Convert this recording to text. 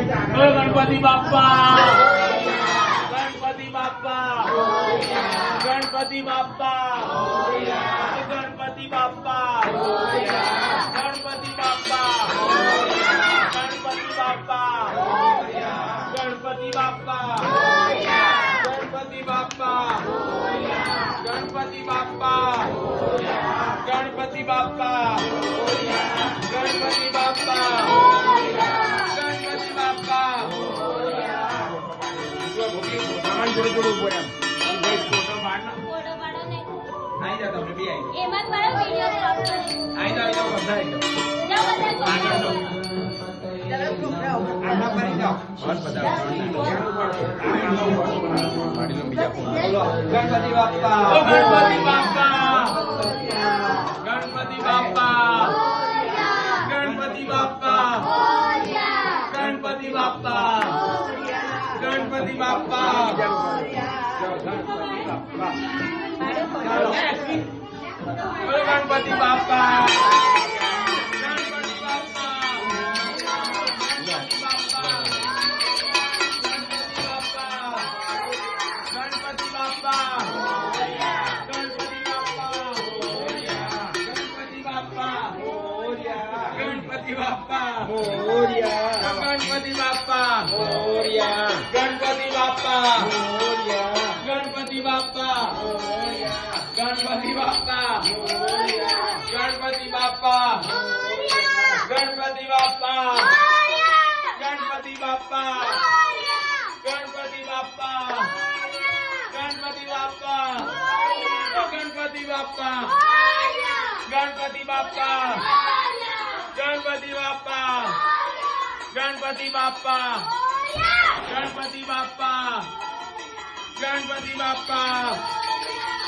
गणपति बाप्पा गणपति बाप्पा गणपति बाप्पा गणपति बाप्पा गणपति बाप्पा गणपति बाप्पा गणपति बाप्पा गणपति बाप्पा गणपति बाप्पा गणपति बाप्पा गणपति बाप्पा गणपति बाप्पा सामान जोड़े जोड़े ऊपर है फोटो पाड़ना आई जा तुमने भी आई ए मत मारो वीडियो में आई जाओ बंदा आई जाओ जाओ बंदा चलो आना पर जाओ और बताओ गणपति बाप्पा गणपति बाप्पा गणपति बाप्पा गणपति बाप्पा गणपति बाप्पा गणपति बाप्पा गणपति बाप्पा गणपति बाप्पा मोरया गणपति बाप्पा मोरया गणपति बाप्पा मोरया गणपति बाप्पा मोरया गणपति बाप्पा मोरया गणपति बाप्पा मोरया गणपति बाप्पा गणपति बाप्पा गणपति बाप्पा गणपति बाप्पा गणपति बाप्पा गणपति बाप्पा गणपति बाप्पा गणपति बाप्पा गणपति बाप्पा गणपति बाप्पा